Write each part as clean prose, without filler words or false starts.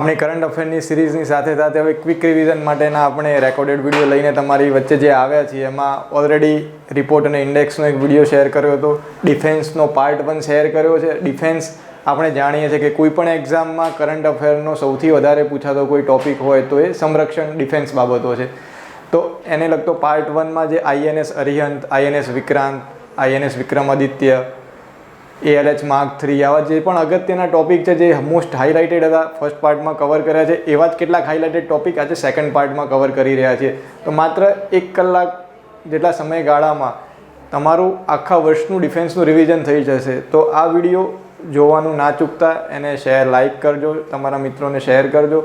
આપણી કરંટ અફેરની સિરીઝની સાથે સાથે હવે ક્વિક રિવિઝન માટેના આપણે રેકોર્ડેડ વિડીયો લઈને તમારી વચ્ચે જે આવ્યા છીએ એમાં ઓલરેડી રિપોર્ટ અને ઇન્ડેક્સનો એક વિડીયો શેર કર્યો હતો, ડિફેન્સનો પાર્ટ 1 શેર કર્યો છે. ડિફેન્સ આપણે જાણીએ છીએ કે કોઈ પણ એક્ઝામમાં કરંટ અફેરનો સૌથી વધારે પૂછાતો કોઈ ટોપિક હોય તો એ સંરક્ષણ ડિફેન્સ બાબતો છે. તો એને લગતો પાર્ટ 1માં જે INS Arihant, INS Vikrant, INS Vikramaditya, ALH Mark 3 આવા જે પણ અગત્યના ટોપિક છે જે મોસ્ટ હાઇલાઇટેડ હતા ફર્સ્ટ પાર્ટમાં કવર કર્યા છે, એવા જ કેટલાક હાઇલાઇટેડ ટોપિક આજે સેકન્ડ પાર્ટમાં કવર કરી રહ્યા છીએ. તો માત્ર 1 કલાક જેટલા સમયગાળામાં તમારું આખા વર્ષનું ડિફેન્સનું રિવિઝન થઈ જશે. તો આ વિડીયો જોવાનું ના ચૂકતા, એને લાઇક કરજો, તમારા મિત્રોને શેર કરજો.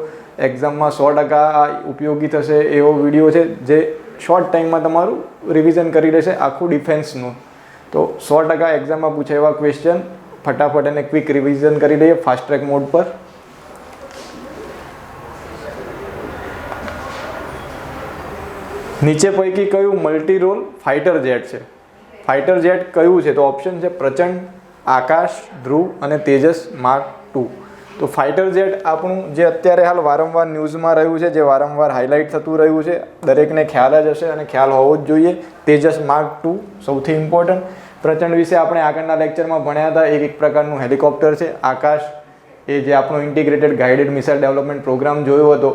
એક્ઝામમાં 100% ઉપયોગી થશે એવો વિડીયો છે જે શોર્ટ ટાઈમમાં તમારું રિવિઝન કરી લેશે આખું ડિફેન્સનું. તો 100% એક્ઝામમાં પૂછે એવા ક્વેશ્ચન ફટાફટ એને ક્વિક રિવિઝન કરી લઈએ ફાસ્ટ ટ્રેક મોડ પર. નીચે પૈકી કયું મલ્ટી રોલ ફાઇટર જેટ છે? ફાઇટર જેટ કયું છે? તો ઓપ્શન છે પ્રચંડ, આકાશ, ધ્રુવ અને તેજસ માર્ક 2. તો ફાઇટર જેટ આપણું જે અત્યારે હાલ વારંવાર ન્યૂઝમાં રહ્યું છે, જે વારંવાર હાઇલાઇટ થતું રહ્યું છે, દરેકને ખ્યાલ જ હશે અને ખ્યાલ હોવો જ જોઈએ. તેજસ માર્ક 2 સૌથી ઇમ્પોર્ટન્ટ. પ્રચંડ વિશે આપણે આગળના લેક્ચરમાં ભણ્યા હતા, એક પ્રકારનું હેલિકોપ્ટર છે. આકાશ એ જે આપણો integrated guided missile development programme જોયો હતો,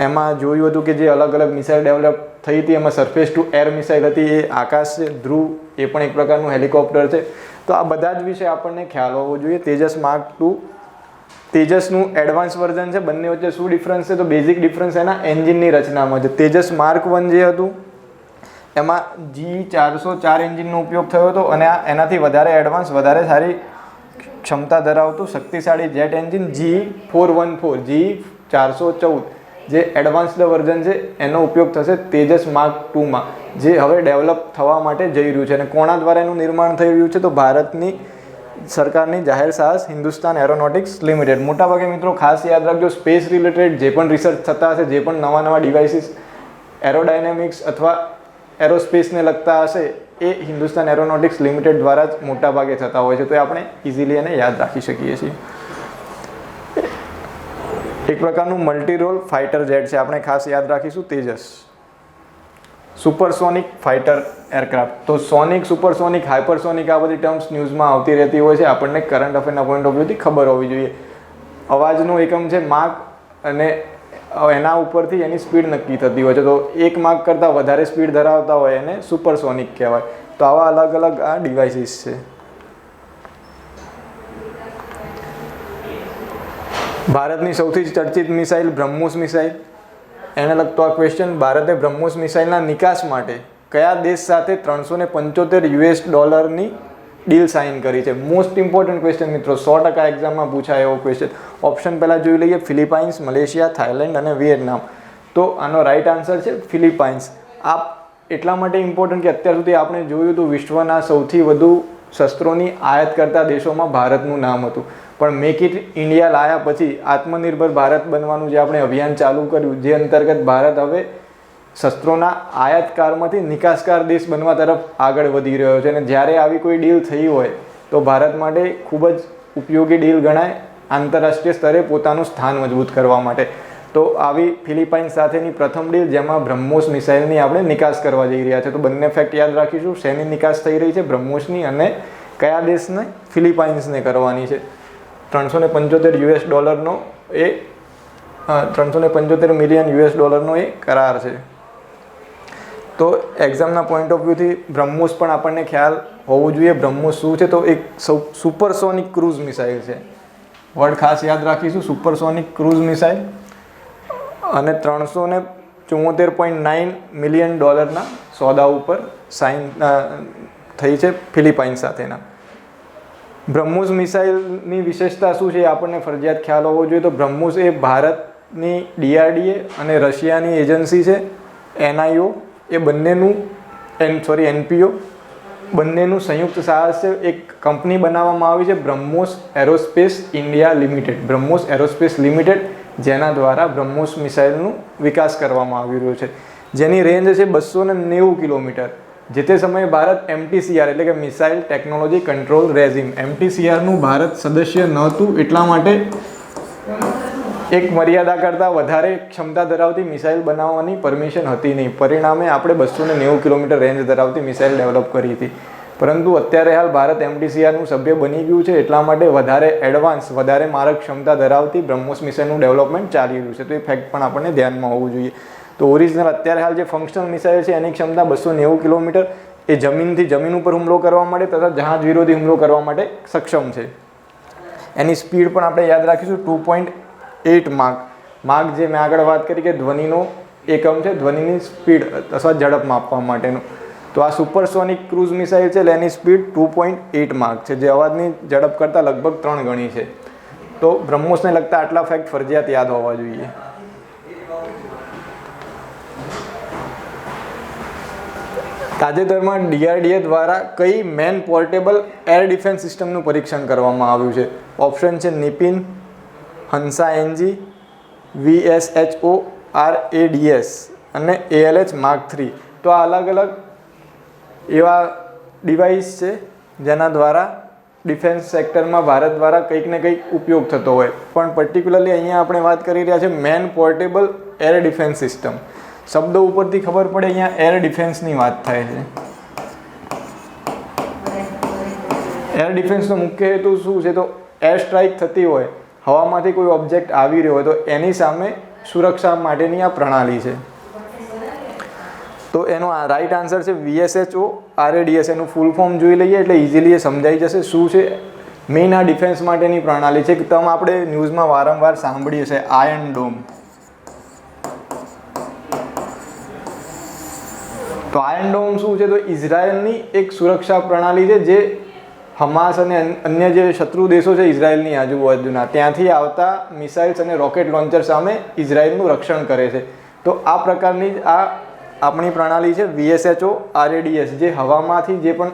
એમાં જોયું હતું કે જે અલગ અલગ મિસાઇલ ડેવલપ થઈ હતી એમાં સરફેસ ટુ એર મિસાઇલ હતી, એ આકાશ છે. ધ્રુવ એ પણ એક પ્રકારનું હેલિકોપ્ટર છે. તો આ બધા જ વિશે આપણને ખ્યાલ હોવો જોઈએ. તેજસ માર્ક 2 તેજસનું એડવાન્સ વર્ઝન છે. બંને વચ્ચે શું ડિફરન્સ છે? તો બેઝિક ડિફરન્સ એના એન્જિનની રચનામાં છે. તેજસ માર્ક 1 જે હતું એમાં G404 એન્જિનનો ઉપયોગ થયો હતો અને આ એનાથી વધારે એડવાન્સ, વધારે સારી ક્ષમતા ધરાવતું શક્તિશાળી જેટ એન્જિન G414, G414 જે એડવાન્સ્ડ વર્ઝન છે એનો ઉપયોગ થશે તેજસ માર્ક 2માં, જે હવે ડેવલપ થવા માટે જઈ રહ્યું છે. અને કોના દ્વારા એનું નિર્માણ થઈ રહ્યું છે? તો ભારતની સરકારની જાહેર સાહસ હિન્દુસ્તાન એરોનોટિક્સ લિમિટેડ. મોટાભાગે મિત્રો ખાસ યાદ રાખજો, સ્પેસ રિલેટેડ જે પણ રિસર્ચ થતા હશે, જે પણ નવા ડિવાઇસીસ એરોડાયનેમિક્સ અથવા એરોસ્પેસને લગતા હશે, એ હિન્દુસ્તાન એરોનોટિક્સ લિમિટેડ દ્વારા જ મોટાભાગે થતા હોય છે. તો એ આપણે ઇઝીલી એને યાદ રાખી શકીએ છીએ. એક પ્રકારનું મલ્ટી રોલ ફાઇટર જેટ છે, આપણે ખાસ યાદ રાખીશું તેજસ. Supersonic fighter aircraft. તો સોનિક, સુપરસોનિક, હાઇપરસોનિક આ બધી ટર્મ્સ ન્યૂઝમાં આવતી રહેતી હોય છે, આપણને કરંટ અફેરના પોઈન્ટ ઓફ વ્યૂથી ખબર હોવી જોઈએ. અવાજનો એકમ છે માક અને એના ઉપરથી એની સ્પીડ નક્કી થતી હોય છે. તો 1 માક કરતાં વધારે સ્પીડ ધરાવતા હોય એને સુપરસોનિક કહેવાય. તો આવા અલગ અલગ આ ડિવાઇસીસ છે. ભારતની સૌથી ચર્ચિત મિસાઇલ બ્રહ્મોસ મિસાઇલ, એને લગતો આ ક્વેશ્ચન. ભારતે બ્રહ્મોસ મિસાઇલના નિકાસ માટે કયા દેશ સાથે $375 ડીલ સાઇન કરી છે? મોસ્ટ ઇમ્પોર્ટન્ટ ક્વેશ્ચન મિત્રો, 100% એક્ઝામમાં પૂછાય એવો ક્વેશ્ચન. ઓપ્શન પહેલાં જોઈ લઈએ, ફિલિપાઇન્સ, મલેશિયા, થાઇલેન્ડ અને વિયેતનામ. તો આનો રાઇટ આન્સર છે ફિલિપાઇન્સ. આ એટલા માટે ઇમ્પોર્ટન્ટ કે અત્યાર સુધી આપણે જોયું હતું વિશ્વના સૌથી વધુ શસ્ત્રોની આયાત કરતા દેશોમાં ભારતનું નામ હતું. પણ મેક ઇટ ઇન્ડિયા લાયા પછી આત્મનિર્ભર ભારત બનવાનું જે આપણે અભિયાન ચાલુ કર્યું, જે અંતર્ગત ભારત હવે શસ્ત્રોના આયાતકારમાંથી નિકાસકાર દેશ બનવા તરફ આગળ વધી રહ્યો છે. અને જ્યારે આવી કોઈ ડીલ થઈ હોય તો ભારત માટે ખૂબ જ ઉપયોગી ડીલ ગણાય આંતરરાષ્ટ્રીય સ્તરે પોતાનું સ્થાન મજબૂત કરવા માટે. તો આવી ફિલિપાઇન્સ સાથેની પ્રથમ ડીલ જેમાં બ્રહ્મોસ મિસાઇલની આપણે નિકાસ કરવા જઈ રહ્યા છે. તો બંને ફેક્ટ યાદ રાખીશું, શેની નિકાસ થઈ રહી છે? બ્રહ્મોસની, અને કયા દેશને? ફિલિપાઇન્સને કરવાની છે. $375 એ $375 મિલિયન એ કરાર છે. તો એક્ઝામના પોઈન્ટ ઓફ વ્યૂથી બ્રહ્મોસ પણ આપણને ખ્યાલ હોવું જોઈએ. બ્રહ્મોસ શું છે? તો એક સુપરસોનિક ક્રૂઝ મિસાઇલ છે. વર્ડ ખાસ યાદ રાખીશું, સુપરસોનિક ક્રૂઝ મિસાઇલ. અને $374.9 મિલિયન સોદા ઉપર સાઇન થઈ છે ફિલિપાઇન્સ સાથેના. બ્રહ્મોસ મિસાઇલની વિશેષતા શું છે એ આપણને ફરજિયાત ખ્યાલ હોવો જોઈએ. તો બ્રહ્મોસ એ ભારતની DRDA અને રશિયાની એજન્સી છે NIO, એ બંનેનું NPO બંનેનું સંયુક્ત સાહસ છે. એક કંપની બનાવવામાં આવી છે BrahMos aerospace India limited, BrahMos aerospace limited, જેના દ્વારા બ્રહ્મોસ મિસાઇલનું વિકાસ કરવામાં આવી રહ્યો છે, જેની રેન્જ છે 290 કિલોમીટર. જે તે સમયે ભારત MTCR એટલે કે missile technology control regime MTCRનું Bharat સદસ્ય નહોતું, એટલા માટે એક મર્યાદા કરતાં વધારે ક્ષમતા ધરાવતી મિસાઇલ બનાવવાની પરમિશન હતી નહીં. પરિણામે આપણે 290 કિલોમીટર રેન્જ ધરાવતી મિસાઇલ ડેવલપ કરી હતી. પરંતુ અત્યારે હાલ ભારત MTCRનું સભ્ય બની ગયું છે, એટલા માટે વધારે એડવાન્સ, વધારે મારક ક્ષમતા ધરાવતી બ્રહ્મોસ મિસાઇલનું ડેવલપમેન્ટ ચાલી રહ્યું છે. તો એ ફેક્ટ પણ આપણને ધ્યાનમાં હોવું જોઈએ. તો ઓરિજિનલ અત્યારે હાલ જે ફંક્શનલ મિસાઇલ છે એની ક્ષમતા 290 કિલોમીટર, એ જમીનથી જમીન ઉપર હુમલો કરવા માટે તથા જહાજ વિરોધી હુમલો કરવા માટે સક્ષમ છે. એની સ્પીડ પણ આપણે યાદ રાખીશું 2.8 માક. માક જે મેં આગળ વાત કરી કે ધ્વનિનો એકમ છે, ધ્વનિની સ્પીડ અથવા ઝડપ માપવા માટેનું. તો આ સુપરસોનિક ક્રૂઝ મિસાઇલ છે, એની સ્પીડ 2.8 માક છે, જે અવાજની ઝડપ કરતાં લગભગ 3 ગણી છે. તો બ્રહ્મોસને લગતા આટલા ફેક્ટ ફરજિયાત યાદ હોવા જોઈએ. તાજેતરમાં DRDA દ્વારા કઈ મેન પોર્ટેબલ એર ડિફેન્સ સિસ્ટમનું પરીક્ષણ કરવામાં આવ્યું છે? ઓપ્શન છે નિપિન, હંસા NG, VSHO RADS અને ALH Mark 3. તો આ અલગ અલગ એવા ડિવાઇસ છે જેના દ્વારા ડિફેન્સ સેક્ટરમાં ભારત દ્વારા કંઈક ને કંઈક ઉપયોગ થતો હોય. પણ પર્ટિક્યુલરલી અહીંયા આપણે વાત કરી રહ્યા છે main portable air defence system. શબ્દો ઉપરથી ખબર પડે અહીંયા એર ડિફેન્સની વાત થાય છે. એર ડિફેન્સનો મુખ્ય હેતુ શું છે? તો એર સ્ટ્રાઇક થતી હોય, હવામાંથી કોઈ ઓબ્જેક્ટ આવી રહ્યો હોય તો એની સામે સુરક્ષા માટેની આ પ્રણાલી છે. તો એનો આ રાઈટ આન્સર છે VSHO RADS. એનું ફૂલ ફોર્મ જોઈ લઈએ એટલે ઇઝીલી એ સમજાઈ જશે શું છે. મેઇન આ ડિફેન્સ માટેની પ્રણાલી છે કે તમે આપણે ન્યૂઝમાં વારંવાર સાંભળીએ છે આયર્ન ડોમ. તો આયર્ન ડોમ શું છે? તો ઇઝરાયલની એક સુરક્ષા પ્રણાલી છે જે હમાસ અને અન્ય જે શત્રુ દેશો છે ઇઝરાયલની આજુબાજુના, ત્યાંથી આવતા મિસાઇલ્સ અને રોકેટ લોન્ચર સામે ઇઝરાયલનું રક્ષણ કરે છે. તો આ પ્રકારની જ આ આપણી પ્રણાલી છે VSHO RADS, જે હવામાંથી જે પણ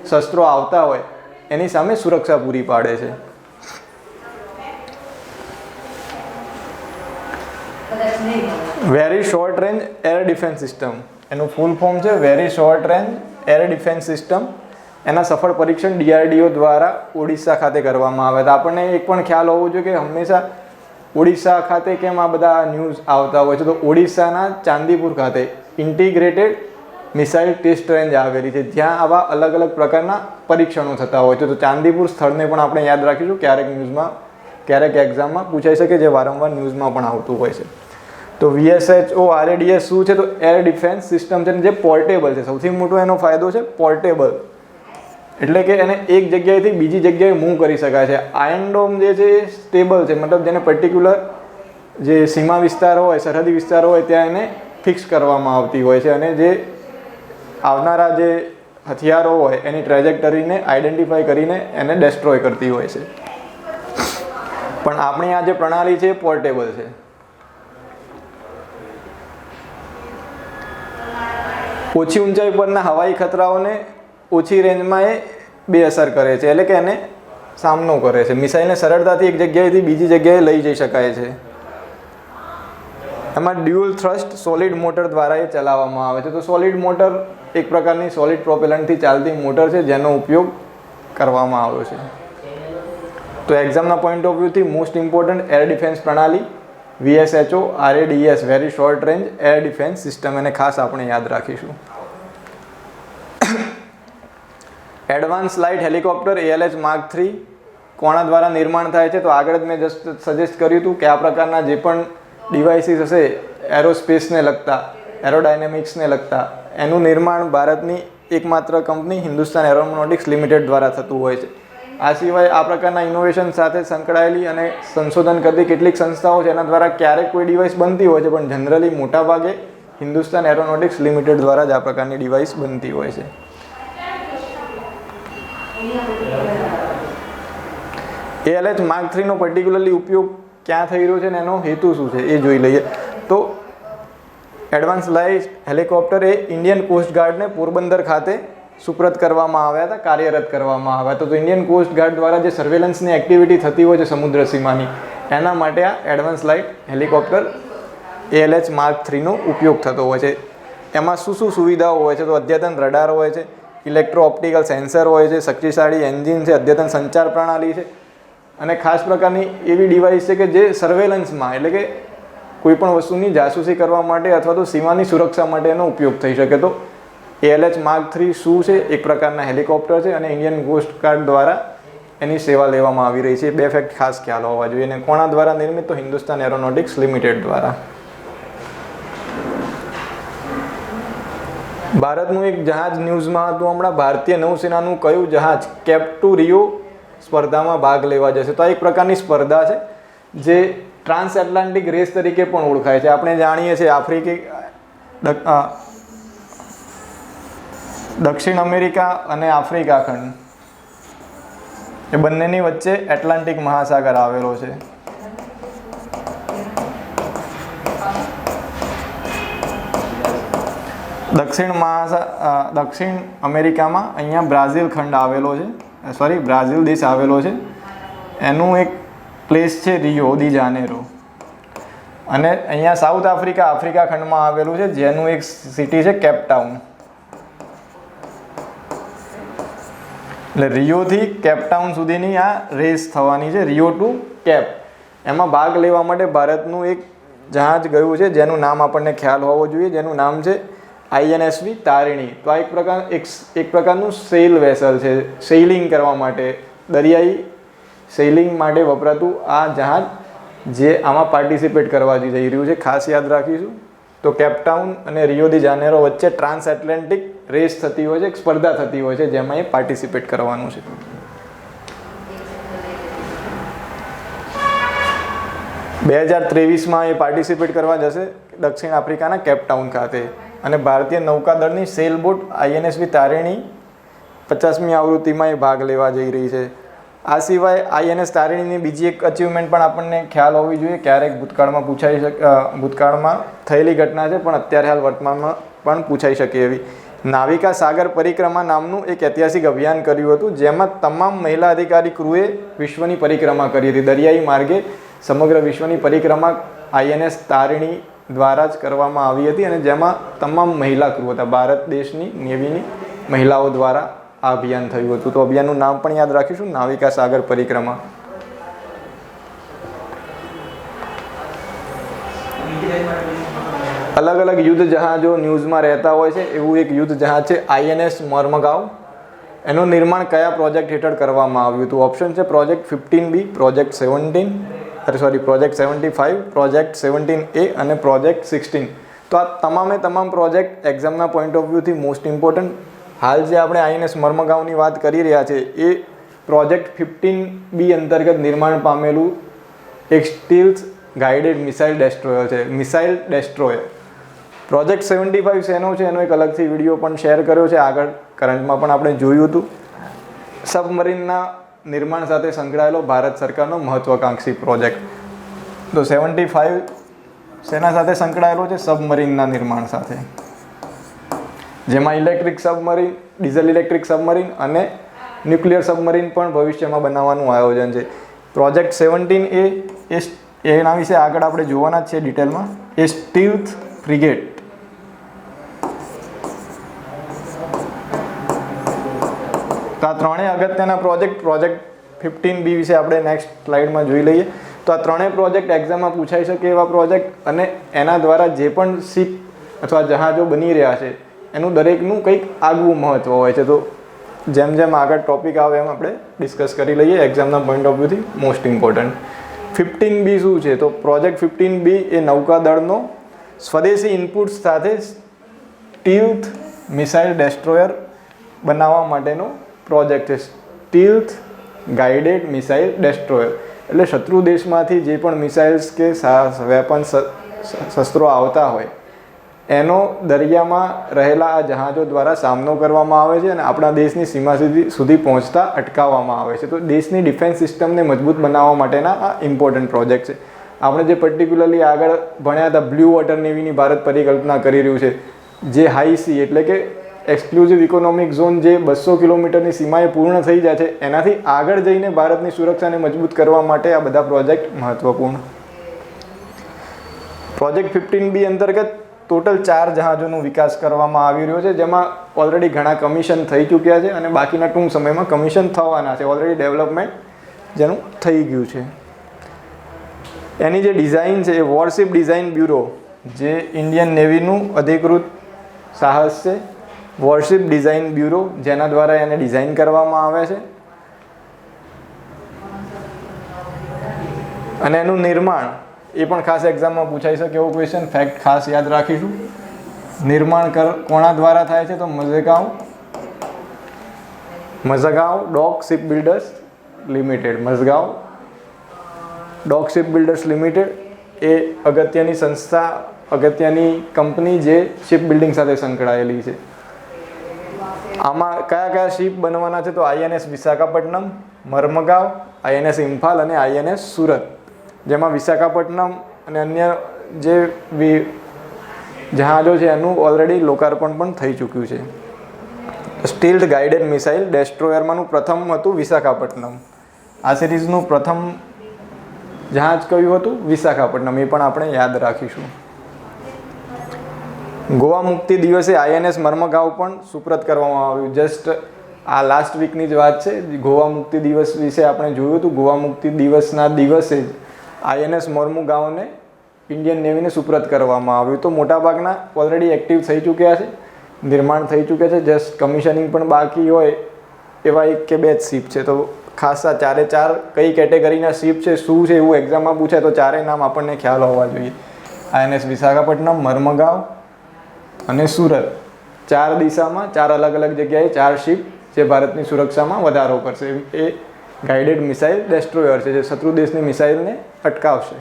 શસ્ત્રો આવતા હોય એની સામે સુરક્ષા પૂરી પાડે છે. Very short range air defence system, એનું ફૂલ ફોર્મ છે very short range air defence system. એના સફળ પરીક્ષણ DRDO દ્વારા ઓડિશા ખાતે કરવામાં આવ્યા હતા. આપણને એક પણ ખ્યાલ હોવો જોઈએ કે હંમેશા ઓડિશા ખાતે કેમ આ બધા ન્યૂઝ આવતા હોય છે? તો ઓડિશાના ચાંદીપુર ખાતે ઇન્ટિગ્રેટેડ મિસાઇલ ટેસ્ટ રેન્જ આવેલી છે, જ્યાં આવા અલગ અલગ પ્રકારના પરીક્ષણો થતા હોય છે. તો ચાંદીપુર સ્થળને પણ આપણે યાદ રાખીશું. ક્યારેક ન્યૂઝમાં, ક્યારેક એક્ઝામમાં પૂછાઈ શકે, જે વારંવાર ન્યૂઝમાં પણ આવતું હોય છે. તો VSHO RADS શું છે? તો એર ડિફેન્સ સિસ્ટમ છે જે પોર્ટેબલ છે. સૌથી મોટો એનો ફાયદો છે પોર્ટેબલ, એટલે કે એને એક જગ્યાએથી બીજી જગ્યાએ મૂવ કરી શકાય છે. આયર્ન ડોમ જે છે એ સ્ટેબલ છે, મતલબ જેને પર્ટિક્યુલર જે સીમા વિસ્તાર હોય, સરહદી વિસ્તાર હોય ત્યાં એને ફિક્સ કરવામાં આવતી હોય છે અને જે આવનારા જે હથિયારો હોય એની ટ્રેજેક્ટરીને આઈડેન્ટિફાઈ કરીને એને ડેસ્ટ્રોય કરતી હોય છે. પણ આપણી આ જે પ્રણાલી છે એ પોર્ટેબલ છે. ઓછી ઊંચાઈ પરના હવાઈ ખતરાઓને ઓછી રેન્જમાં એ બેઅસર કરે છે, એટલે કે એને સામનો કરે છે. મિસાઇલને સરળતાથી એક જગ્યાએથી બીજી જગ્યાએ લઈ જઈ શકાય છે. એમાં ડ્યુઅલ થ્રસ્ટ સોલિડ મોટર દ્વારા એ ચલાવવામાં આવે છે. તો સોલિડ મોટર એક પ્રકારની સોલિડ પ્રોપેલન્ટથી ચાલતી મોટર છે જેનો ઉપયોગ કરવામાં આવ્યો છે. તો એક્ઝામના પોઈન્ટ ઓફ વ્યૂથી મોસ્ટ ઇમ્પોર્ટન્ટ એર ડિફેન્સ પ્રણાલી VSHO RADS, very short range air defence system, એને ખાસ આપણે યાદ રાખીશું. Advance light helicopter ALH Mark 3 કોના દ્વારા નિર્માણ થાય છે? તો આગળ જ મેં જસ્ટ સજેસ્ટ કર્યું હતું કે આ પ્રકારના જે પણ ડિવાઇસીસ હશે એરોસ્પેસને લગતા, એરોડાયનેમિક્સને લગતા, એનું નિર્માણ ભારતની એકમાત્ર કંપની હિન્દુસ્તાન એરોનોટિક્સ લિમિટેડ દ્વારા થતું હોય છે. આ સિવાય આ પ્રકારના ઇનોવેશન સાથે સંકળાયેલી અને સંશોધન કરતી કેટલીક સંસ્થાઓ છે એના દ્વારા ક્યારેક કોઈ ડિવાઇસ બનતી હોય છે, પણ જનરલી મોટાભાગે હિન્દુસ્તાન એરોનોટિક્સ લિમિટેડ દ્વારા જ આ પ્રકારની ડિવાઇસ બનતી હોય છે. ALH Mark 3 નો પર્ટિક્યુલરલી ઉપયોગ ક્યાં થઈ રહ્યો છે અને એનો હેતુ શું છે એ જોઈ લઈએ. તો એડવાન્સ લાઇટ હેલિકોપ્ટર એ ઇન્ડિયન કોસ્ટ ગાર્ડને પોરબંદર ખાતે સુપ્રત કરવામાં આવ્યા હતા, કાર્યરત કરવામાં આવ્યા હતા. તો ઇન્ડિયન કોસ્ટ ગાર્ડ દ્વારા જે સર્વેલન્સની એક્ટિવિટી થતી હોય છે સમુદ્ર સીમાની, એના માટે આ advance light helicopter ALH Mark 3 નો ઉપયોગ થતો હોય છે. એમાં શું શું સુવિધાઓ હોય છે? તો અદ્યતન રડાર હોય છે, ઇલેક્ટ્રો ઓપ્ટિકલ સેન્સર હોય છે, શક્તિશાળી એન્જિન છે, અદ્યતન સંચાર પ્રણાલી છે અને ખાસ પ્રકારની એવી ડિવાઇસ છે કે જે સર્વેલન્સમાં એટલે કે કોઈ પણ વસ્તુની જાસૂસી કરવા માટે અથવા તો સીમાની સુરક્ષા માટે એનો ઉપયોગ થઈ શકે. તો ALH Mark III શું છે? એક પ્રકારના હેલિકોપ્ટર છે અને ઇન્ડિયન કોસ્ટ ગાર્ડ દ્વારા એની સેવા લેવામાં આવી રહી છે. બે ફેક્ટ ખાસ ખ્યાલ હોવા જોઈએ. અને કોના દ્વારા નિર્મિત? તો હિન્દુસ્તાન એરોનોટિક્સ લિમિટેડ દ્વારા. ભારતનું એક જહાજ ન્યૂઝમાં હતું હમણાં. ભારતીય નૌસેનાનું કયું જહાજ કેપ-2 રિયો સ્પર્ધામાં ભાગ લેવા જશે? તો આ એક પ્રકારની સ્પર્ધા છે જે ટ્રાન્સ એટલાન્ટિક રેસ તરીકે પણ ઓળખાય છે. આપણે જાણીએ છીએ દક્ષિણ અમેરિકા અને આફ્રિકા ખંડ એ બંનેની વચ્ચે એટલાન્ટિક મહાસાગર આવેલો છે. દક્ષિણ અમેરિકામાં અહીંયા બ્રાઝિલ ખંડ આવેલો છે, બ્રાઝિલ દેશ આવેલો છે. એનું એક પ્લેસ છે રિયો દી જાનેરો. અને અહીંયા સાઉથ આફ્રિકા ખંડમાં આવેલું છે, જેનું એક સિટી છે કેપટાઉન. એટલે રિયોથી કેપટાઉન સુધીની આ રેસ થવાની છે, રિયો ટુ કેપ. એમાં ભાગ લેવા માટે ભારતનું એક જહાજ ગયું છે જેનું નામ આપણને ખ્યાલ હોવો જોઈએ, જેનું નામ છે INSV તારિણી. તો આ એક પ્રકારનું સેલ વેસલ છે, સેઇલિંગ કરવા માટે, દરિયાઈ સેઇલિંગ માટે વપરાતું આ જહાજ જે આમાં પાર્ટિસિપેટ કરવા જઈ રહ્યું છે. ખાસ યાદ રાખીશું. તો કેપટાઉન અને રિયો દી જાનેરો વચ્ચે ટ્રાન્સ એટલાન્ટિક રેસ થતી હોય છે, એક સ્પર્ધા થતી હોય છે જેમાં એ પાર્ટિસિપેટ કરવાનું છે. બે 2023માં એ પાર્ટિસિપેટ કરવા જશે દક્ષિણ આફ્રિકાના કેપટાઉન ખાતે. અને ભારતીય નૌકાદળની સેલબોટ INSV તારિણી 50મી આવૃત્તિમાં એ ભાગ લેવા જઈ રહી છે. આ સિવાય INS તારિણીની બીજી એક અચીવમેન્ટ પણ આપણને ખ્યાલ હોવી જોઈએ. ક્યારેક ભૂતકાળમાં થયેલી ઘટના છે પણ અત્યારે હાલ વર્તમાનમાં પણ પૂછાઈ શકે એવી. નાવિકા સાગર પરિક્રમા નામનું એક ઐતિહાસિક અભિયાન કર્યું હતું જેમાં તમામ મહિલા અધિકારી ક્રૂએ વિશ્વની પરિક્રમા કરી હતી. દરિયાઈ માર્ગે સમગ્ર વિશ્વની પરિક્રમા INS તારિણી દ્વારા જ કરવામાં આવી હતી અને જેમાં તમામ મહિલા ક્રૂ હતા. ભારત દેશની નેવીની મહિલાઓ દ્વારા આ અભિયાન થયું હતું. તો અભિયાનનું નામ પણ યાદ રાખીશું, નાવિકા સાગર પરિક્રમા. અલગ અલગ યુદ્ધ જહાજો ન્યૂઝમાં રહેતા હોય છે. એવું એક યુદ્ધ જહાજ છે INS મર્મગાંવ. એનું નિર્માણ કયા પ્રોજેક્ટ હેઠળ કરવામાં આવ્યું હતું? ઓપ્શન છે project 15B, project 75, project 17A અને પ્રોજેક્ટ 16. તો આ તમામ પ્રોજેક્ટ એક્ઝામના પોઈન્ટ ઓફ વ્યૂથી મોસ્ટ ઇમ્પોર્ટન્ટ. હાલ જે આપણે INS મર્મગાંવની વાત કરી રહ્યા છે એ પ્રોજેક્ટ 15B અંતર્ગત નિર્માણ પામેલું એક સ્ટીલ્થ ગાઇડેડ મિસાઇલ ડેસ્ટ્રોયર છે, મિસાઇલ ડેસ્ટ્રોયર. પ્રોજેક્ટ 75 શેનો છે એનો એક અલગથી વિડીયો પણ શેર કર્યો છે, આગળ કરંટમાં પણ આપણે જોયું હતું. સબમરીનના નિર્માણ સાથે સંકળાયેલો ભારત સરકારનો મહત્વાકાંક્ષી પ્રોજેક્ટ. તો 75 શેના સાથે સંકળાયેલો છે? સબમરીનના નિર્માણ સાથે, જેમાં electric submarine, diesel electric submarine અને ન્યુક્લિયર સબમરીન પણ ભવિષ્યમાં બનાવવાનું આયોજન છે. પ્રોજેક્ટ 17A એના વિશે આગળ આપણે જોવાના જ છે ડિટેલમાં. એ સ્ટીલ્થ ફ્રિગેટ. તો આ ત્રણેય અગત્યના પ્રોજેક્ટ 15B વિશે આપણે નેક્સ્ટ સ્લાઇડમાં જોઈ લઈએ. તો આ ત્રણેય પ્રોજેક્ટ એક્ઝામમાં પૂછાઈ શકે એવા પ્રોજેક્ટ અને એના દ્વારા જે પણ શિપ અથવા જહાજો બની રહ્યા છે એનું દરેકનું કંઈક આગવું મહત્ત્વ હોય છે. તો જેમ જેમ આગળ ટોપિક આવે એમ આપણે ડિસ્કસ કરી લઈએ એક્ઝામના પોઈન્ટ ઓફ વ્યૂથી મોસ્ટ ઇમ્પોર્ટન્ટ. 15B શું છે? તો પ્રોજેક્ટ 15B એ નૌકાદળનો સ્વદેશી ઇનપુટ્સ સાથે સ્ટીલ્થ મિસાઇલ ડેસ્ટ્રોયર બનાવવા માટેનો પ્રોજેક્ટ છે. સ્ટીલ્થ ગાઇડેડ મિસાઇલ ડેસ્ટ્રોયર એટલે શત્રુ દેશમાંથી જે પણ મિસાઇલ્સ કે વેપન્સ શસ્ત્રો આવતા હોય એનો દરિયામાં રહેલા આ જહાજો દ્વારા સામનો કરવામાં આવે છે અને આપણા દેશની સીમા સુધી પહોંચતા અટકાવવામાં આવે છે. તો દેશની ડિફેન્સ સિસ્ટમને મજબૂત બનાવવા માટેના આ ઇમ્પોર્ટન્ટ પ્રોજેક્ટ છે. આપણે જે પર્ટિક્યુલરલી આગળ ભણ્યા હતા બ્લુ વોટર નેવીની ભારત પરિકલ્પના કરી રહ્યું છે, જે હાઈ સી એટલે કે એક્સક્લુઝિવ ઇકોનોમિક ઝોન જે 200 કિલોમીટરની સીમાએ પૂર્ણ થઈ જાય છે એનાથી આગળ જઈને ભારતની સુરક્ષાને મજબૂત કરવા માટે આ બધા પ્રોજેક્ટ મહત્વપૂર્ણ. પ્રોજેક્ટ 15B અંતર્ગત ટોટલ 4 જહાજોનો વિકાસ કરવામાં આવી રહ્યો છે, જેમાં ઓલરેડી ઘણા કમિશન થઈ ચૂક્યા છે અને બાકીના ટૂંક સમયમાં કમિશન થવાના છે. ઓલરેડી ડેવલપમેન્ટ જેનું થઈ ગયું છે. એની જે ડિઝાઇન છે એ વોરશિપ ડિઝાઇન બ્યુરો, જે ઇન્ડિયન નેવીનું અધિકૃત સાહસ છે. વોરશિપ ડિઝાઇન બ્યુરો, જેના દ્વારા એને ડિઝાઇન કરવામાં આવે છે. અને એનું નિર્માણ, એ પણ ખાસ એક્ઝામમાં પૂછાઈ શકે એવો ક્વેશ્ચન, ફેક્ટ ખાસ યાદ રાખીશું. નિર્માણ કોના દ્વારા થાય છે? તો મઝગાંવ dock ship builders limited. મઝગાંવ dock ship builders limited એ અગત્યની સંસ્થા, અગત્યની કંપની જે શિપ બિલ્ડિંગ સાથે સંકળાયેલી છે. આમાં કયા કયા શિપ બનવાના છે? તો INS વિશાખાપટ્ટનમ, મર્મગાંવ, INS ઇમ્ફાલ અને INS સુરત. જેમાં વિશાખાપટ્ટનમ અને અન્ય જે જહાજો છે એનું ઓલરેડી લોકાર્પણ પણ થઈ ચૂક્યું છે. સ્ટીલ્ડ ગાઇડેડ મિસાઇલ ડેસ્ટ્રોયરમાંનું પ્રથમ હતું વિશાખાપટ્ટનમ. આ સિરીઝનું પ્રથમ જહાજ કયું હતું? વિશાખાપટ્ટનમ. એ પણ આપણે યાદ રાખીશું. ગોવા મુક્તિ દિવસે INS મર્મગાંવ પણ સુપ્રત કરવામાં આવ્યું. જસ્ટ આ લાસ્ટ વીકની જ વાત છે. ગોવા મુક્તિ દિવસ વિશે આપણે જોયું હતું. ગોવા મુક્તિ દિવસના દિવસે જ INS મર્મગાંવને ઇન્ડિયન નેવીને સુપ્રત કરવામાં આવ્યું. તો મોટાભાગના ઓલરેડી એક્ટિવ થઈ ચૂક્યા છે, નિર્માણ થઈ ચૂક્યા છે. જસ્ટ કમિશનિંગ પણ બાકી હોય એવા 1 કે 2 જ શિપ છે. તો ખાસ આ 4 કઈ કેટેગરીના શિપ છે, શું છે એવું એક્ઝામમાં પૂછાય તો ચારેય નામ આપણને ખ્યાલ હોવા જોઈએ. INS વિશાખાપટ્ટનમ, મર્મગાંવ અને સુરત. 4 દિશામાં 4 અલગ અલગ જગ્યાએ 4 શિપ જે ભારતની સુરક્ષામાં વધારો કરશે. એ ગાઇડેડ મિસાઇલ ડેસ્ટ્રોયર છે, જે શત્રુ દેશની મિસાઇલને અટકાવશે.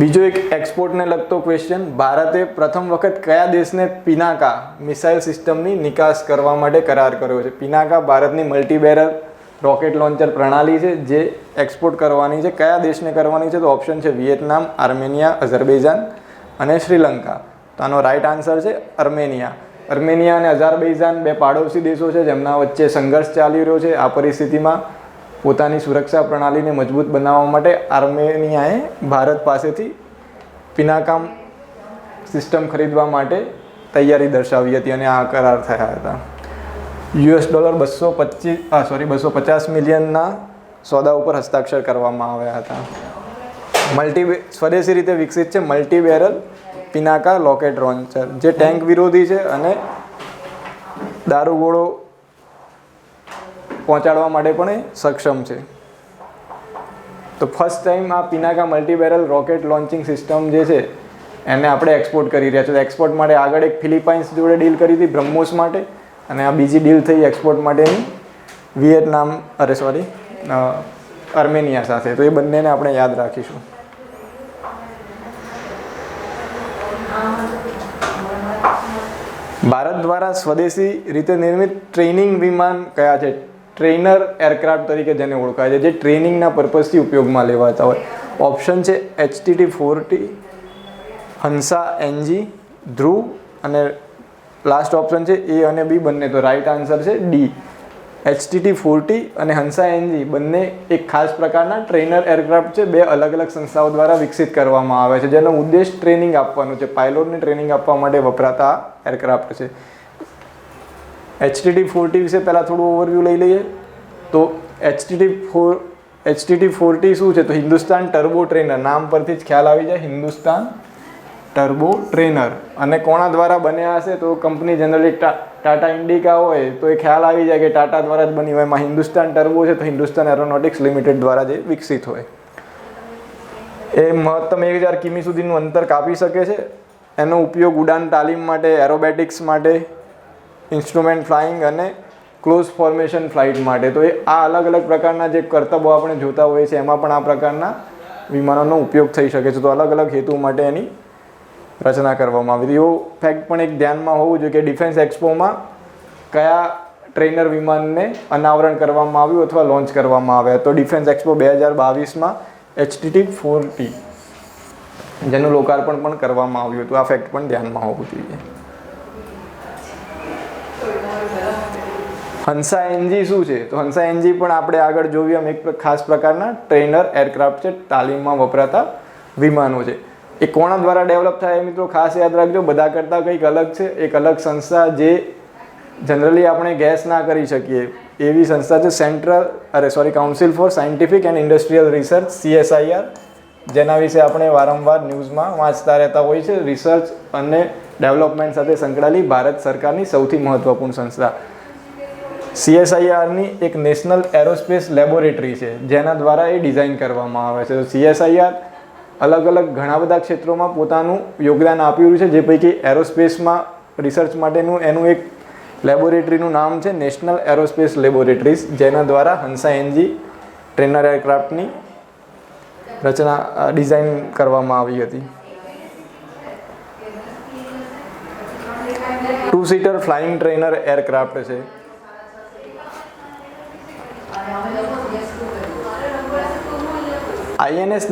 બીજો એક એક્સપોર્ટને લગતો ક્વેશ્ચન. ભારતે પ્રથમ વખત કયા દેશને પિનાકા મિસાઇલ સિસ્ટમની નિકાસ કરવા માટે કરાર કર્યો છે? પિનાકા ભારતની મલ્ટીબેરલ રોકેટ લોન્ચર પ્રણાલી છે, જે એક્સપોર્ટ કરવાની છે. કયા દેશને કરવાની છે? તો ઓપ્શન છે વિયેતનામ, આર્મેનિયા, અઝરબૈજાન અને શ્રીલંકા. તો આનો રાઈટ આન્સર છે અર્મેનિયા. અર્મેનિયા અને અઝરબૈજાન 2 પાડોશી દેશો છે, જેમના વચ્ચે સંઘર્ષ ચાલી રહ્યો છે. આ પરિસ્થિતિમાં પોતાની સુરક્ષા પ્રણાલીને મજબૂત બનાવવા માટે આર્મેનિયાએ ભારત પાસેથી પિનાકામ સિસ્ટમ ખરીદવા માટે તૈયારી દર્શાવી હતી અને આ કરાર થયા હતા. $250 મિલિયનના સોદા ઉપર હસ્તાક્ષર કરવામાં આવ્યા હતા. સ્વદેશી રીતે વિકસિત છે મલ્ટીબેરલ પિનાકા રોકેટ લોન્ચર, જે ટેન્ક વિરોધી છે અને દારૂગોળો પહોંચાડવા માટે પણ સક્ષમ છે. તો ફર્સ્ટ ટાઈમ આ પિનાકા મલ્ટીબેરલ રોકેટ લોન્ચિંગ સિસ્ટમ જે છે એને આપણે એક્સપોર્ટ કરી રહ્યા છીએ. એક્સપોર્ટ માટે આગળ એક ફિલિપાઇન્સ જોડે ડીલ કરી હતી બ્રહ્મોસ માટે, અને આ બીજી ડીલ થઈ એક્સપોર્ટ માટેની અર્મેનિયા સાથે. તો એ બંનેને આપણે યાદ રાખીશું. ભારત દ્વારા સ્વદેશી રીતે નિર્મિત ટ્રેનિંગ વિમાન કયા છે? ટ્રેનર એરક્રાફ્ટ તરીકે જેને ઓળખાય છે, જે ટ્રેનિંગના પર્પઝથી ઉપયોગમાં લેવાતા હોય. ઓપ્શન છે HTT-40, હંસા NG, ધ્રુવ અને લાસ્ટ ઓપ્શન છે A અને B બંને. તો રાઈટ આન્સર છે D. HTT-40 અને હંસા NG બંને એક ખાસ પ્રકારના ટ્રેનર એરક્રાફ્ટ છે. 2 અલગ અલગ સંસ્થાઓ દ્વારા વિકસિત કરવામાં આવે છે, જેનો ઉદ્દેશ ટ્રેનિંગ આપવાનો છે. પાયલોટને ટ્રેનિંગ આપવા માટે વપરાતા એરક્રાફ્ટ છે. HTT-40 વિશે પહેલાં થોડું ઓવરવ્યૂ લઈ લઈએ. તો HTT-40 શું છે? તો હિન્દુસ્તાન ટર્બો ટ્રેનર, નામ પરથી જ ખ્યાલ આવી જાય, હિન્દુસ્તાન ટર્બો ટ્રેનર. અને કોના દ્વારા બન્યા હશે? તો કંપની જનરલી ટાટા ઇન્ડિકા હોય તો એ ખ્યાલ આવી જાય કે ટાટા દ્વારા જ બની હોય. એમાં હિન્દુસ્તાન ટર્બો છે તો હિન્દુસ્તાન એરોનોટિક્સ લિમિટેડ દ્વારા જે વિકસિત હોય. એ મહત્તમ 1000 કિમી સુધીનું અંતર કાપી શકે છે. એનો ઉપયોગ ઉડાન તાલીમ માટે, એરોબેટિક્સ માટે, ઇન્સ્ટ્રુમેન્ટ ફ્લાઇંગ અને ક્લોઝ ફોર્મેશન ફ્લાઇટ માટે. તો એ આ અલગ અલગ પ્રકારના જે કરતબો આપણે જોતા હોઈએ છીએ એમાં પણ આ પ્રકારના વિમાનોનો ઉપયોગ થઈ શકે છે. તો અલગ અલગ હેતુ માટે એની રચના કરવામાં આવી હતી. એવો ફેક્ટ પણ એક ધ્યાનમાં હોવું જોઈએ કે ડિફેન્સ એક્સપોમાં કયા ટ્રેનર વિમાનને અનાવરણ કરવામાં આવ્યું અથવા લોન્ચ કરવામાં આવ્યા. તો ડિફેન્સ એક્સપો 2022માં HTT-40 જેનું લોકાર્પણ પણ કરવામાં આવ્યું હતું. આ ફેક્ટ પણ ધ્યાનમાં હોવું જોઈએ. હંસા NG શું છે? તો હંસા NG પણ આપણે આગળ જોયું એમ એક ખાસ પ્રકારના ટ્રેનર એરક્રાફ્ટ છે, તાલીમમાં વપરાતા વિમાનો છે. એ કોના દ્વારા ડેવલપ થાય એ મિત્રો ખાસ યાદ રાખજો, બધા કરતાં કંઈક અલગ છે, એક અલગ સંસ્થા જે જનરલી આપણે ગેસ ના કરી શકીએ એવી સંસ્થા છે council four scientific and industrial research CSIR, જેના વિશે આપણે વારંવાર ન્યૂઝમાં વાંચતા રહેતા હોય છે. રિસર્ચ અને ડેવલપમેન્ટ સાથે સંકળાયેલી ભારત સરકારની સૌથી મહત્વપૂર્ણ સંસ્થા. CSIRની એક નેશનલ એરોસ્પેસ લેબોરેટરી છે જેના દ્વારા એ ડિઝાઇન કરવામાં આવે છે. તો CSIR અલગ અલગ ઘણા બધા ક્ષેત્રોમાં પોતાનું યોગદાન આપ્યું છે, જે પૈકી એરોસ્પેસમાં રિસર્ચ માટેનું એનું એક લેબોરેટરીનું નામ છે નેશનલ એરોસ્પેસ લેબોરેટરીઝ, જેના દ્વારા હંસા NG ટ્રેનર એરક્રાફ્ટની ડિઝાઇન કરવામાં આવી હતી. 2-seater ફ્લાઇંગ ટ્રેનર એરક્રાફ્ટ છે. INS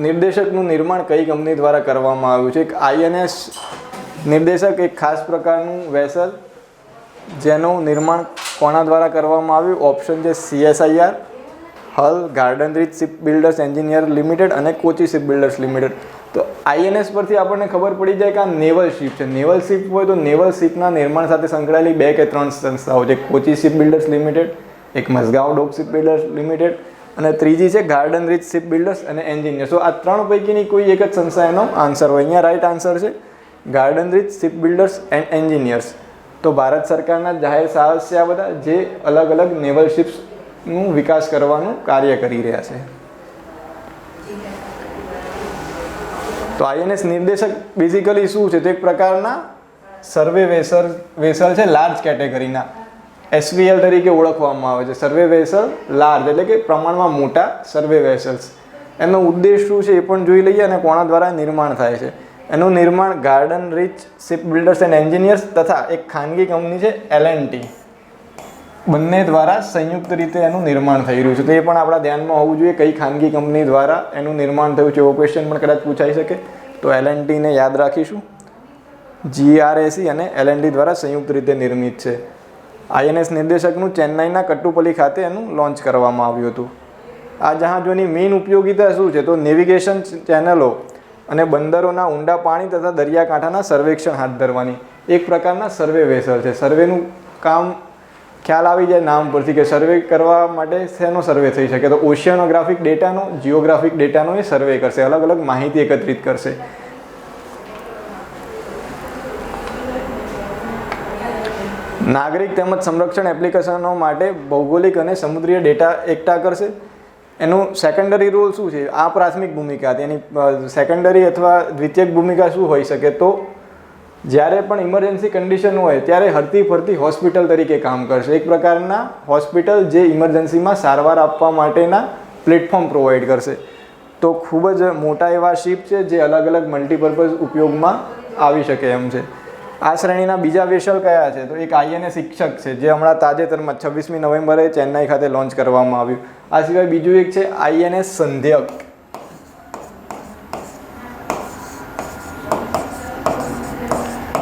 નિર્દેશકનું નિર્માણ કઈ કંપની દ્વારા કરવામાં આવ્યું છે? એક INS નિર્દેશક એક ખાસ પ્રકારનું વેસલ જેનું નિર્માણ કોના દ્વારા કરવામાં આવ્યું? ઓપ્શન છે CSIR, HAL, Garden Reach ship builders engineer limited અને કોચી શિપ બિલ્ડર્સ લિમિટેડ. તો INS પરથી આપણને ખબર પડી જાય કે આ નેવલ શિપ છે. નેવલ શિપ હોય તો નેવલ શિપના નિર્માણ સાથે સંકળાયેલી 2 કે 3 સંસ્થાઓ છે. કોચી શિપ બિલ્ડર્સ લિમિટેડ, એક મઝગાંવ ડોક શિપ બિલ્ડર્સ લિમિટેડ અને ત્રીજી છે ગાર્ડન રીચ શિપ બિલ્ડર્સ અને એન્જિનિયર. તો આ 3 પૈકીની કોઈ એક જ સંસ્થા એનો આન્સર હોય. અહીંયા રાઈટ આન્સર છે Garden Reach ship builders and engineers. તો ભારત સરકારના જાહેર સાહસ છે આ બધા, જે અલગ અલગ નેવલ શિપ્સનું વિકાસ કરવાનું કાર્ય કરી રહ્યા છે. તો INS નિર્દેશક બેઝિકલી શું છે? તો એક પ્રકારના સર્વે વેસલ છે લાર્જ કેટેગરીના, SVL તરીકે ઓળખવામાં આવે છે. સર્વે વેસલ લાર્જ એટલે કે પ્રમાણમાં મોટા સર્વે વેસલ્સ. એનો ઉદ્દેશ શું છે એ પણ જોઈ લઈએ અને કોના દ્વારા નિર્માણ થાય છે. એનું નિર્માણ Garden Reach ship builders and engineers તથા એક ખાનગી કંપની છે L&T, બંને દ્વારા સંયુક્ત રીતે એનું નિર્માણ થઈ રહ્યું છે. તો એ પણ આપણા ધ્યાનમાં હોવું જોઈએ, કઈ ખાનગી કંપની દ્વારા એનું નિર્માણ થયું છે એવો ક્વેશ્ચન પણ કદાચ પૂછાઈ શકે. તો L&T ને યાદ રાખીશું. GRAC અને L&T દ્વારા સંયુક્ત રીતે નિર્મિત છે. INS નિર્દેશકનું ચેન્નાઈના કટ્ટુપલ્લી ખાતે એનું લોન્ચ કરવામાં આવ્યું હતું. આ જહાજોની મેઇન ઉપયોગિતા શું છે? તો નેવિગેશન ચેનલો અને બંદરોના ઊંડા પાણી તથા દરિયાકાંઠાના સર્વેક્ષણ હાથ ધરવાની એક પ્રકારના સર્વે વેસલ છે. સર્વેનું કામ ખ્યાલ આવી જાય નામ પરથી કે સર્વે કરવા માટે શેનો સર્વે થઈ શકે? તો ઓશિયોનોગ્રાફિક ડેટાનો, જિયોગ્રાફિક ડેટાનો એ સર્વે કરશે, અલગ અલગ માહિતી એકત્રિત કરશે. નાગરિક તેમજ સંરક્ષણ એપ્લિકેશનો માટે ભૌગોલિક અને સમુદ્રીય ડેટા એકઠા કરશે. એનું સેકન્ડરી રોલ શું છે? આ પ્રાથમિક ભૂમિકા હતી, એની સેકન્ડરી અથવા દ્વિતીયક ભૂમિકા શું હોઈ શકે? તો જ્યારે પણ ઇમરજન્સી કન્ડિશન હોય ત્યારે હરતી ફરતી હોસ્પિટલ તરીકે કામ કરશે. એક પ્રકારના હોસ્પિટલ જે ઇમરજન્સીમાં સારવાર આપવા માટેના પ્લેટફોર્મ પ્રોવાઈડ કરશે. તો ખૂબ જ મોટા એવા શિપ છે જે અલગ અલગ મલ્ટીપર્પઝ ઉપયોગમાં આવી શકે એમ છે. આ શ્રેણીના બીજા વેસલ કયા છે? તો એક INS શિક્ષક છે જે હમણાં તાજેતરમાં 26મી નવેમ્બરે ચેન્નાઈ ખાતે લોન્ચ કરવામાં આવ્યું. આ સિવાય બીજું એક છે INS સંધ્યક.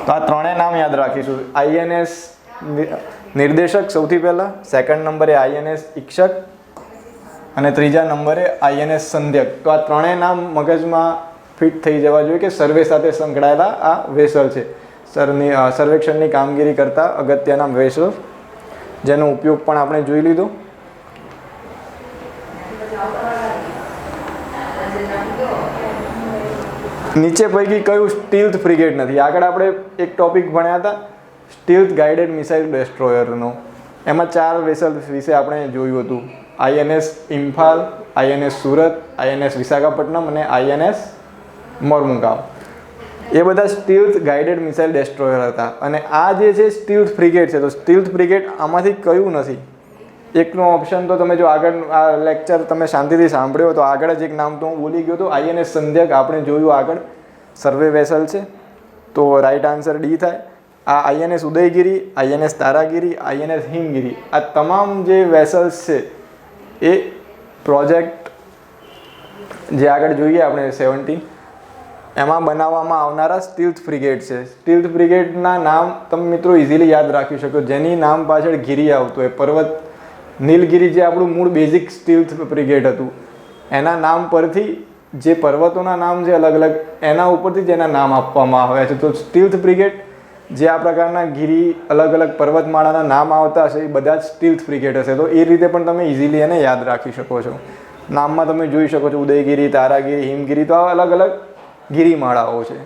તો આ 3 નામ યાદ રાખીશું. INS નિર્દેશક સૌથી પહેલા, સેકન્ડ નંબરે INS શિક્ષક અને ત્રીજા નંબરે INS સંધ્યક. તો આ 3 નામ મગજમાં ફિટ થઈ જવા જોઈએ કે સર્વે સાથે સંકળાયેલા આ વેસલ છે. સર્વેક્ષણની કામગીરી કરતા અગત્યના વેસલ, જેનો ઉપયોગ પણ આપણે જોઈ લીધો. નીચે પૈકી કયું સ્ટીલ્થ ફ્રિગેટ નથી? આગળ આપણે એક ટોપિક ભણ્યા હતા સ્ટીલ્થ ગાઇડેડ મિસાઇલ ડેસ્ટ્રોયરનો. એમાં 4 વેસલ વિશે આપણે જોયું હતું. INS Imphal, INS Surat, INS Visakhapatnam અને INS મોરમુગાવ. એ બધા સ્ટીલ્થ ગાઇડેડ મિસાઇલ ડેસ્ટ્રોયર હતા. અને આ જે છે સ્ટીલ્થ ફ્રિગેટ છે. તો સ્ટીલ્થ ફ્રિગેટ આમાંથી કયું નથી? એકનો ઓપ્શન તો તમે જો આગળ આ લેક્ચર તમે શાંતિથી સાંભળ્યો તો આગળ જ એક નામ તો હું ભૂલી ગયો તો INS સંધ્યક આપણે જોયું આગળ, સર્વે વેસલ છે. તો રાઈટ આન્સર ડી થાય. આ INS Udayagiri, INS તારાગીરી, INS Himgiri, આ તમામ જે વેસલ્સ છે એ પ્રોજેક્ટ જે આગળ જોઈએ આપણે 17 એમાં બનાવવામાં આવનારા સ્ટીલ્થ ફ્રિગેટ છે. સ્ટીલ્થ ફ્રિગેટના નામ તમે મિત્રો ઇઝીલી યાદ રાખી શકો, જેની નામ પાછળ ગીરી આવતું હોય. પર્વત નીલગિરી જે આપણું મૂળ બેઝિક સ્ટીલ્થ ફ્રિગેટ હતું એના નામ પરથી જે પર્વતોના નામ છે અલગ અલગ, એના ઉપરથી જ એના નામ આપવામાં આવ્યા છે. તો સ્ટીલ્થ બ્રિગેડ જે આ પ્રકારના ગીરી અલગ અલગ પર્વતમાળાના નામ આવતા હશે એ બધા જ સ્ટીલ્થ બ્રિગેડ હશે. તો એ રીતે પણ તમે ઇઝીલી એને યાદ રાખી શકો છો. નામમાં તમે જોઈ શકો છો ઉદયગીરી, તારાગીરી, હિમગીરી, તો આ અલગ અલગ ગિરિમાળાઓ છે.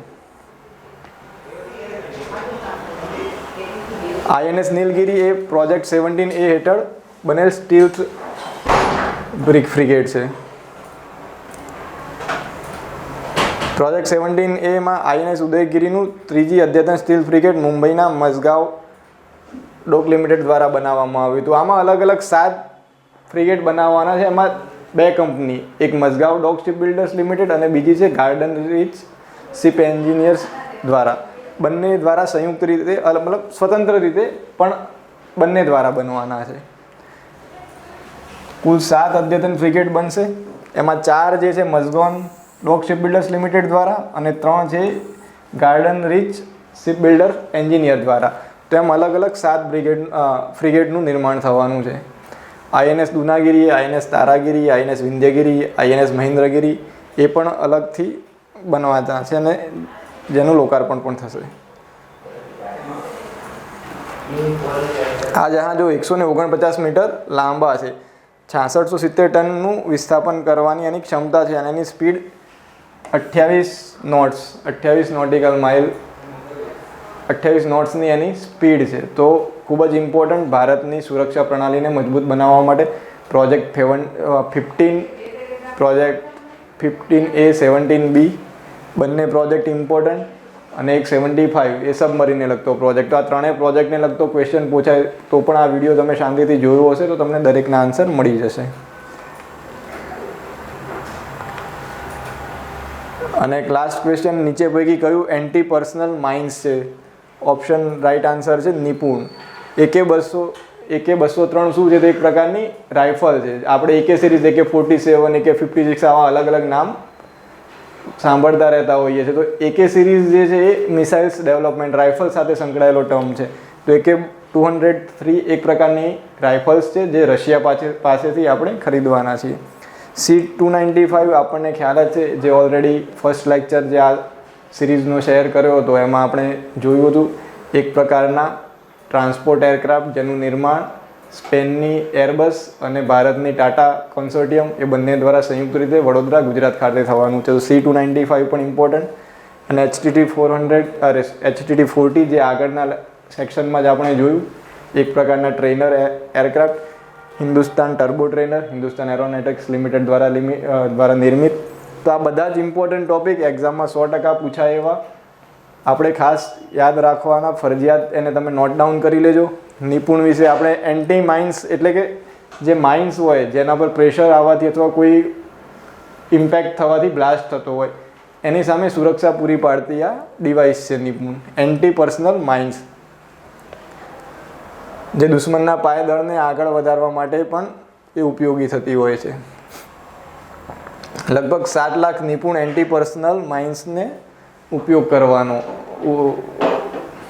INS નીલગિરી એ પ્રોજેક્ટ 17A હેઠળ બનેલ સ્ટીલ્થ ફ્રિગેડ છે. પ્રોજેક્ટ 17A INS ઉદયગીરીનું ત્રીજી અદ્યતન સ્ટીલ ફ્રિગેડ મુંબઈના મઝગાંવ ડોક લિમિટેડ દ્વારા બનાવવામાં આવ્યું હતું. આમાં અલગ અલગ 7 ફ્રિગેડ બનાવવાના છે. એમાં 2 કંપની, એક મઝગાંવ ડોક શિપ બિલ્ડર્સ લિમિટેડ અને બીજી છે ગાર્ડન રીચ શિપ એન્જિનિયર્સ દ્વારા. બંને દ્વારા સંયુક્ત રીતે મતલબ સ્વતંત્ર રીતે પણ બંને દ્વારા બનવાના છે. કુલ 7 અદ્યતન ફ્રિગેડ બનશે. એમાં 4 જે છે Mazagon dock ship builders limited દ્વારા અને 3 છે Garden Reach ship builder engineer દ્વારા. તો એમ અલગ અલગ 7 ફ્રિગેડનું નિર્માણ થવાનું છે. INS દુનાગીરી, INS તારાગીરી, INS વિંધ્યગીરી, INS Mahendragiri એ પણ અલગથી બનવાતા છે અને જેનું લોકાર્પણ પણ થશે. આ જહાજો 149 મીટર લાંબા છે. 6670 ટનનું વિસ્થાપન કરવાની એની ક્ષમતા છે અને એની સ્પીડ 28 નોટ્સ, 28 નોટિકલ માઇલ, 28 નોટ્સની એની સ્પીડ છે. તો ખૂબ જ ઇમ્પોર્ટન્ટ ભારતની સુરક્ષા પ્રણાલીને મજબૂત બનાવવા માટે પ્રોજેક્ટ 15, પ્રોજેક્ટ 15A, 17B બંને પ્રોજેક્ટ ઇમ્પોર્ટન્ટ અને એક 75 એ સબમરીનને લગતો પ્રોજેક્ટ. તો આ ત્રણેય પ્રોજેક્ટને લગતો ક્વેશ્ચન પૂછાય તો પણ આ વિડીયો તમે શાંતિથી જોયો હશે તો તમને દરેકના આન્સર મળી જશે. અને એક લાસ્ટ ક્વેશ્ચન, નીચે પૈકી કયું એન્ટી પર્સનલ માઇન્સ છે? ઓપ્શન રાઈટ આન્સર છે નિપુણ. AK-203 શું છે? તો એક પ્રકારની રાઇફલ છે. આપણે AK સિરીઝ, AK-47, AK-56 આવા અલગ અલગ નામ સાંભળતા રહેતા હોઈએ છીએ. તો AK સિરીઝ જે છે એ મિસાઇલ્સ ડેવલપમેન્ટ રાઇફલ સાથે સંકળાયેલો ટર્મ છે. તો AK-203 એક પ્રકારની રાઇફલ્સ છે જે રશિયા પાસેથી આપણે ખરીદવાના છીએ. C-295 આપણને ખ્યાલ જ છે, જે ઓલરેડી ફર્સ્ટ લેક્ચર જે આ સિરીઝનો શેર કર્યો હતો એમાં આપણે જોયું હતું. એક પ્રકારના ટ્રાન્સપોર્ટ એરક્રાફ્ટ જેનું નિર્માણ સ્પેનની એરબસ અને ભારતની ટાટા કોન્સોર્ટિયમ એ બંને દ્વારા સંયુક્ત રીતે વડોદરા, ગુજરાત ખાતે થવાનું છે. તો C-295 પણ ઇમ્પોર્ટન્ટ. અને HTT-40 જે આગળના સેક્શનમાં જ આપણે જોયું, એક પ્રકારના trainer aircraft, Hindustan turbo trainer, Hindustan aeronautics limited દ્વારા નિર્મિત. તો આ બધા જ ઇમ્પોર્ટન્ટ ટોપિક એક્ઝામમાં 100% પૂછાય એવા આપણે ખાસ યાદ રાખવાના, ફરજિયાત એને તમે નોટ ડાઉન કરી લેજો. નિપુણ વિશે આપણે એન્ટી માઇન્સ એટલે કે જે માઇન્સ હોય જેના પર પ્રેશર આવવાથી અથવા કોઈ ઇમ્પેક્ટ થવાથી બ્લાસ્ટ થતો હોય એની સામે સુરક્ષા પૂરી પાડતી આ ડિવાઇસ છે નિપુણ. એન્ટી પર્સનલ માઇન્સ જે દુશ્મનના પાયદળને આગળ વધારવા માટે પણ એ ઉપયોગી થતી હોય છે. લગભગ 7 લાખ નિપુણ એન્ટી પર્સનલ માઇન્સને ઉપયોગ કરવાનો